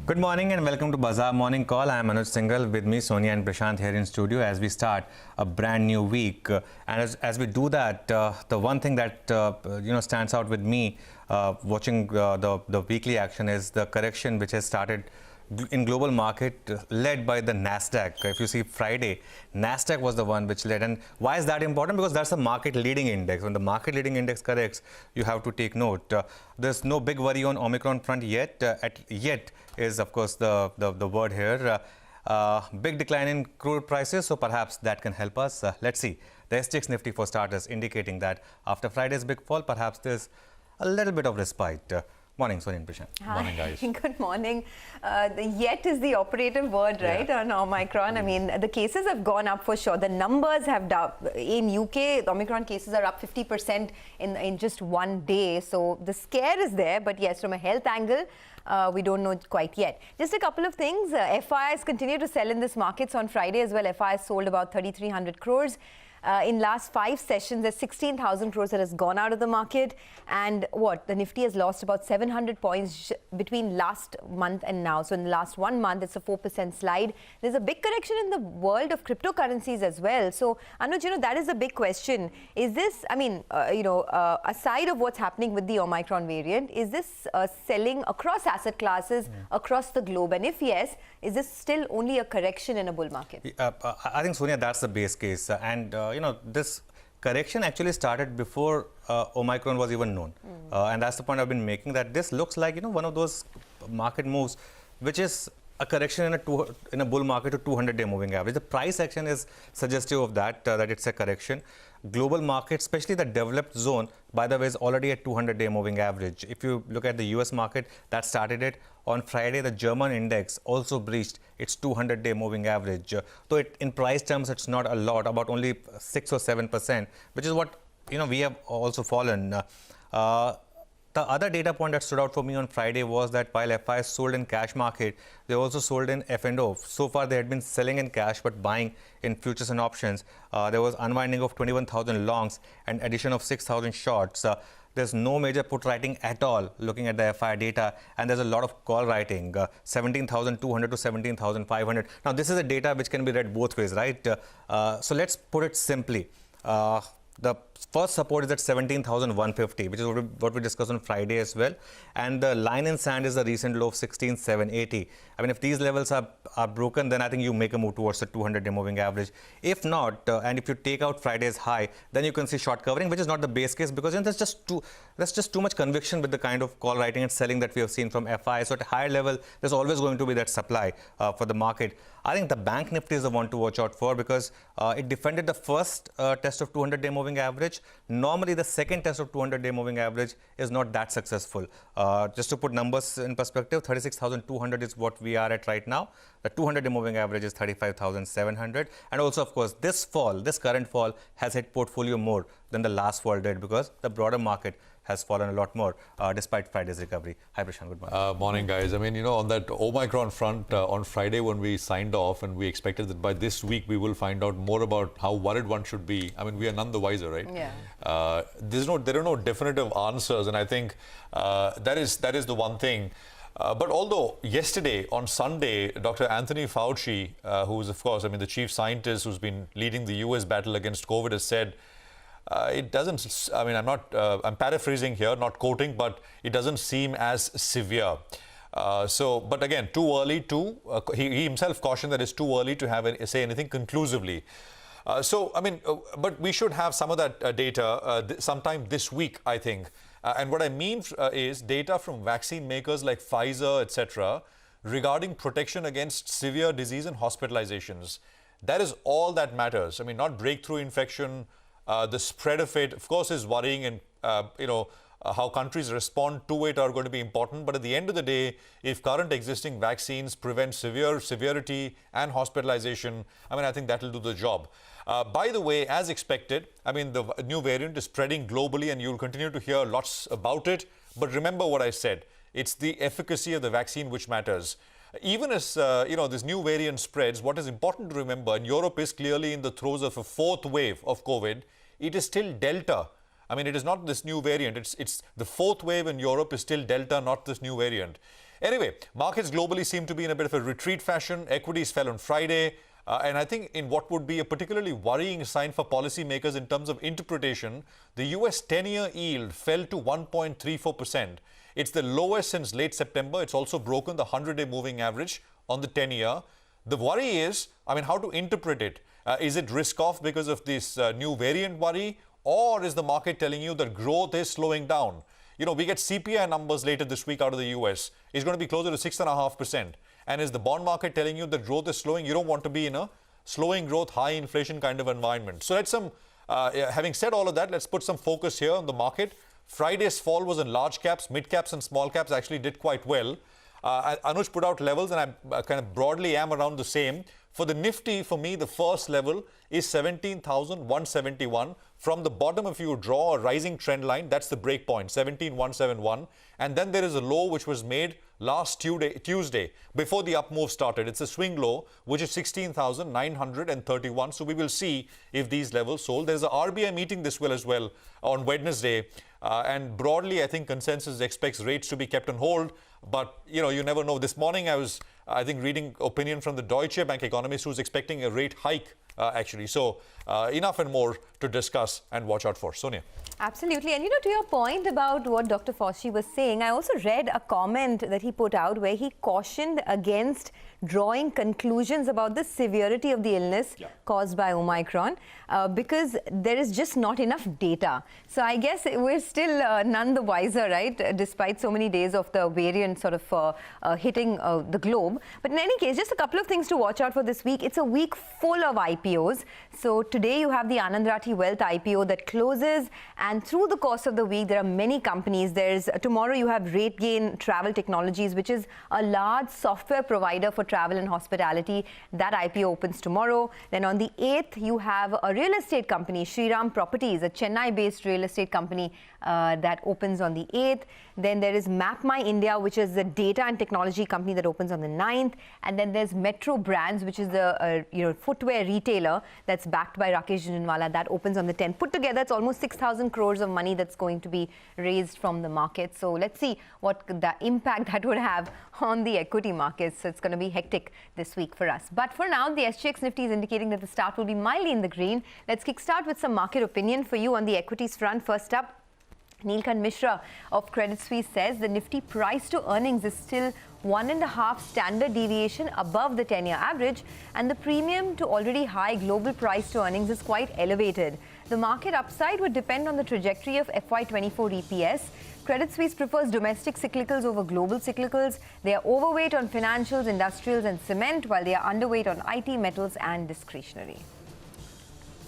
Good morning and welcome to Bazaar Morning Call. I am Anuj Singhal. With me, Sonia and Prashant here in studio as we start a brand new week. And as we do that, the one thing that stands out with me watching the weekly action is the correction which has started in global market led by the Nasdaq. If you see Friday, Nasdaq was the one which led. And why is that important? Because that's a market leading index. When the market leading index corrects, you have to take note. There's no big worry on Omicron front yet. Yet is, of course, the word here. Big decline in crude prices, so perhaps that can help us. Let's see. The SGX Nifty, for starters, indicating that after Friday's big fall, perhaps there's a little bit of respite. Morning, Sonia and Prashant. Hi. Morning, guys. Good morning. Yet is the operative word, right, on Omicron. I mean, the cases have gone up for sure. The numbers have in UK, the Omicron cases are up 50% in just one day. So the scare is there. But yes, from a health angle, we don't know quite yet. Just a couple of things. FIIs continue to sell in this market. So on Friday as well, FIIs sold about 3,300 crores. In last 5 sessions, there's 16,000 crores that has gone out of the market. And the Nifty has lost about 700 points between last month and now. So in the last 1 month, it's a 4% slide. There's a big correction in the world of cryptocurrencies as well. So, Anuj, that is a big question. Is this, aside of what's happening with the Omicron variant, is this selling across asset classes, across the globe? And if yes, is this still only a correction in a bull market? I think, Sonia, that's the base case. This correction actually started before Omicron was even known. And that's the point I've been making, that this looks like, one of those market moves, which is a correction in a bull market to 200-day moving average. The price action is suggestive of that, that it's a correction. Global market, especially the developed zone, by the way, is already at 200-day moving average. If you look at the US market, that started it. On Friday, the German index also breached its 200-day moving average. Though in price terms, it's not a lot, about only 6 or 7%, which is what, we have also fallen. The other data point that stood out for me on Friday was that while FIs sold in cash market, they also sold in F&O. So far, they had been selling in cash but buying in futures and options. There was unwinding of 21,000 longs and addition of 6,000 shorts. There's no major put writing at all looking at the FI data, and there's a lot of call writing, 17,200 to 17,500. Now, this is a data which can be read both ways, right? So let's put it simply. The first support is at 17,150, which is what we discussed on Friday as well. And the line in sand is the recent low of 16,780. I mean, if these levels are broken, then I think you make a move towards the 200-day moving average. If not, and if you take out Friday's high, then you can see short covering, which is not the base case, because there's just too much conviction with the kind of call writing and selling that we have seen from FI. So at a higher level, there's always going to be that supply for the market. I think the Bank Nifty is the one to watch out for, because it defended the first test of 200-day moving average. Normally, the second test of 200-day moving average is not that successful. Just to put numbers in perspective, 36,200 is what we are at right now. The 200-day moving average is 35,700. And also, of course, this current fall has hit portfolio more than the last fall did, because the broader market has fallen a lot more despite Friday's recovery. Hi, Prashant. Good morning. Morning, guys. I mean, on that Omicron front, on Friday when we signed off and we expected that by this week we will find out more about how worried one should be. I mean, we are none the wiser, right? Yeah. There are no definitive answers, and I think that is the one thing. But although yesterday, on Sunday, Dr. Anthony Fauci, who is, of course, the chief scientist who's been leading the US battle against COVID, has said, it doesn't, I'm paraphrasing here, not quoting, but it doesn't seem as severe. But again, too early to, he himself cautioned that it's too early to say anything conclusively. But we should have some of that data sometime this week, I think. And what I mean is data from vaccine makers like Pfizer, etc., regarding protection against severe disease and hospitalizations. That is all that matters. Not breakthrough infection. The spread of it, of course, is worrying, and how countries respond to it are going to be important. But at the end of the day, if current existing vaccines prevent severity and hospitalization, I think that will do the job. By the way, as expected, the new variant is spreading globally, and you'll continue to hear lots about it. But remember what I said. It's the efficacy of the vaccine which matters. Even as, this new variant spreads, what is important to remember, and Europe is clearly in the throes of a fourth wave of COVID, it is still Delta. It is not this new variant. It's the fourth wave in Europe is still Delta, not this new variant. Anyway, markets globally seem to be in a bit of a retreat fashion. Equities fell on Friday. And I think in what would be a particularly worrying sign for policymakers in terms of interpretation, the US 10-year yield fell to 1.34%. It's the lowest since late September. It's also broken the 100-day moving average on the 10-year. The worry is, I mean, how to interpret it. Is it risk-off because of this new variant worry? Or is the market telling you that growth is slowing down? You know, we get CPI numbers later this week out of the US. It's going to be closer to 6.5%. And is the bond market telling you that growth is slowing? You don't want to be in a slowing growth, high inflation kind of environment. So having said all of that, let's put some focus here on the market. Friday's fall was in large caps, mid caps and small caps actually did quite well. Anuj put out levels and I kind of broadly am around the same. For the Nifty, for me, the first level is 17,171. From the bottom, if you draw a rising trend line, that's the break point, 17,171. And then there is a low which was made last Tuesday, before the up move started. It's a swing low, which is 16,931. So we will see if these levels hold. There's a RBI meeting this well as well on Wednesday. And broadly, I think consensus expects rates to be kept on hold. But, you know, you never know. This morning, I think, reading opinion from the Deutsche Bank economist who's expecting a rate hike, actually. So enough and more to discuss and watch out for. Sonia. Absolutely. And, you know, to your point about what Dr. Fauci was saying, I also read a comment that he put out where he cautioned against drawing conclusions about the severity of the illness caused by Omicron because there is just not enough data. So I guess we're still none the wiser, right, despite so many days of the variant sort of hitting the globe. But in any case, just a couple of things to watch out for this week. It's a week full of IPOs. So today you have the Anand Rathi Wealth IPO that closes, and through the course of the week, there are many companies. Tomorrow you have RateGain Travel Technologies, which is a large software provider for travel and hospitality. That IPO opens tomorrow. Then on the 8th, you have a real estate company, Shriram Properties, a Chennai-based real estate company that opens on the 8th. Then there is MapMy India, which is the data and technology company that opens on the 9th. And then there's Metro Brands, which is the footwear retailer that's backed by Rakesh Jhunjhunwala. That opens on the 10th. Put together, it's almost 6,000 crores of money that's going to be raised from the market. So let's see what the impact that would have on the equity markets. So it's going to be hectic this week for us. But for now, the SGX Nifty is indicating that the start will be mildly in the green. Let's kickstart with some market opinion for you on the equities front. First up, Neelkanth Mishra of Credit Suisse says the Nifty price to earnings is still 1.5 standard deviation above the 10-year average, and the premium to already high global price to earnings is quite elevated. The market upside would depend on the trajectory of FY24 EPS. Credit Suisse prefers domestic cyclicals over global cyclicals. They are overweight on financials, industrials and cement, while they are underweight on IT, metals and discretionary.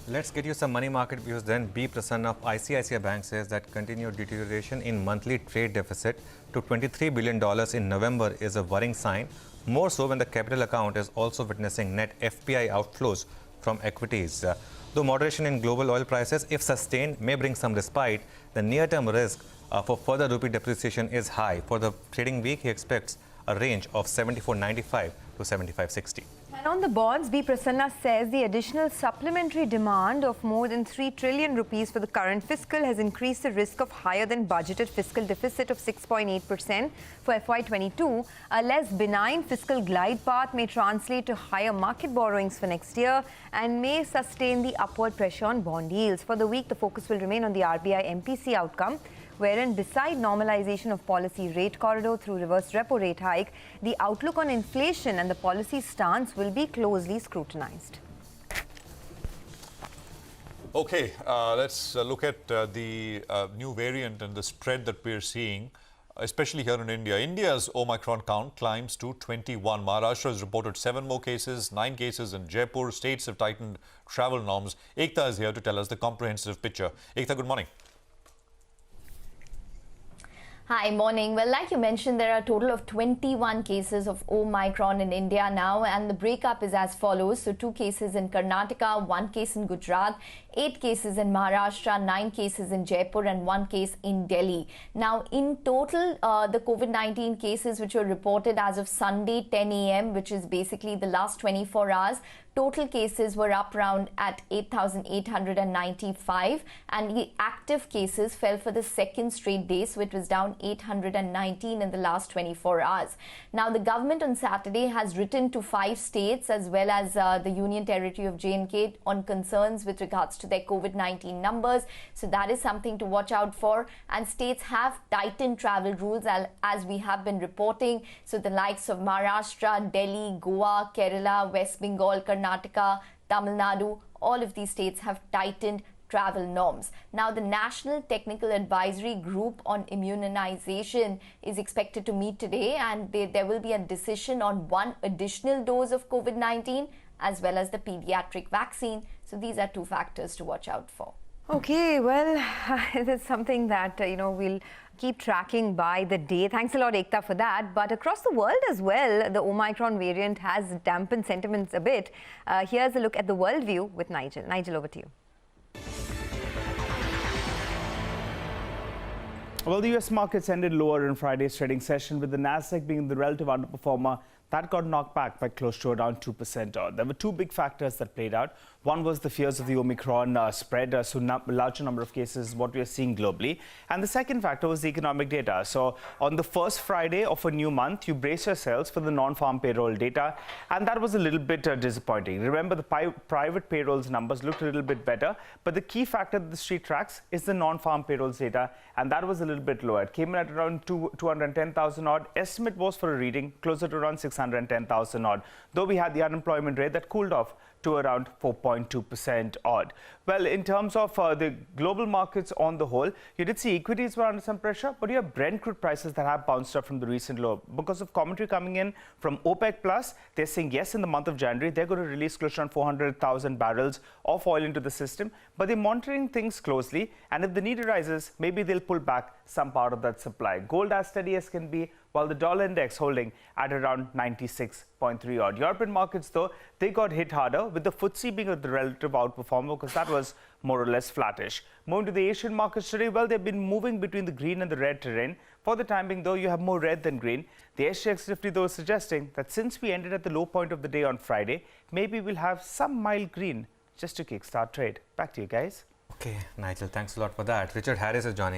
Let's get you some money market views then. B. Prasanna of ICICI Bank says that continued deterioration in monthly trade deficit to $23 billion in November is a worrying sign, more so when the capital account is also witnessing net FPI outflows from equities. Though moderation in global oil prices, if sustained, may bring some respite, the near-term risk for further rupee depreciation is high. For the trading week, he expects a range of 74.95 to 75.60. And on the bonds, B. Prasanna says the additional supplementary demand of more than 3 trillion rupees for the current fiscal has increased the risk of higher than budgeted fiscal deficit of 6.8% for FY22. A less benign fiscal glide path may translate to higher market borrowings for next year and may sustain the upward pressure on bond yields. For the week, the focus will remain on the RBI MPC outcome, wherein beside normalization of policy rate corridor through reverse repo rate hike, the outlook on inflation and the policy stance will be closely scrutinized. Okay, let's look at the new variant and the spread that we're seeing, especially here in India. India's Omicron count climbs to 21. Maharashtra has reported 7 more cases, 9 cases in Jaipur. States have tightened travel norms. Ekta is here to tell us the comprehensive picture. Ekta, good morning. Hi, morning. Well, like you mentioned, there are a total of 21 cases of Omicron in India now, and the breakup is as follows. So 2 cases in Karnataka, 1 case in Gujarat, 8 cases in Maharashtra, 9 cases in Jaipur and 1 case in Delhi. Now, in total, the COVID-19 cases which were reported as of Sunday 10 a.m., which is basically the last 24 hours, Total cases were up around at 8,895, and the active cases fell for the second straight day, so it was down 819 in the last 24 hours. Now, the government on Saturday has written to 5 states as well as the Union Territory of J&K on concerns with regards to their COVID-19 numbers. So that is something to watch out for. And states have tightened travel rules as we have been reporting. So the likes of Maharashtra, Delhi, Goa, Kerala, West Bengal, Karnataka, Tamil Nadu, all of these states have tightened travel norms. Now, the National Technical Advisory Group on Immunization is expected to meet today, and there will be a decision on 1 additional dose of COVID-19 as well as the pediatric vaccine. So these are 2 factors to watch out for. Okay, well, it is something that, we'll keep tracking by the day. Thanks a lot, Ekta, for that. But across the world as well, the Omicron variant has dampened sentiments a bit. Here's a look at the world view with Nigel. Nigel, over to you. Well, the US markets ended lower in Friday's trading session, with the Nasdaq being the relative underperformer. That got knocked back by close to around 2% odd. There were 2 big factors that played out. One was the fears of the Omicron spread, so larger number of cases, what we are seeing globally. And the second factor was the economic data. So on the first Friday of a new month, you brace yourselves for the non-farm payroll data. And that was a little bit disappointing. Remember, the private payrolls numbers looked a little bit better. But the key factor that the street tracks is the non-farm payrolls data. And that was a little bit lower. It came in at around 210,000 odd. Estimate was for a reading closer to around 610,000 odd. Though we had the unemployment rate that cooled off to around 4.2% odd. Well, in terms of the global markets on the whole, you did see equities were under some pressure, but you have Brent crude prices that have bounced up from the recent low. Because of commentary coming in from OPEC Plus, they're saying yes, in the month of January, they're going to release close to around 400,000 barrels of oil into the system, but they're monitoring things closely, and if the need arises, maybe they'll pull back some part of that supply. Gold as steady as can be, while the dollar index holding at around 96.3 odd. European markets, though, they got hit harder, with the FTSE being the relative outperformer because that was more or less flattish. Moving to the Asian markets today, well, they've been moving between the green and the red terrain. For the time being, though, you have more red than green. The SGX Nifty, though, is suggesting that since we ended at the low point of the day on Friday, maybe we'll have some mild green just to kickstart trade. Back to you guys. Okay, Nigel, thanks a lot for that. Richard Harris is joining us.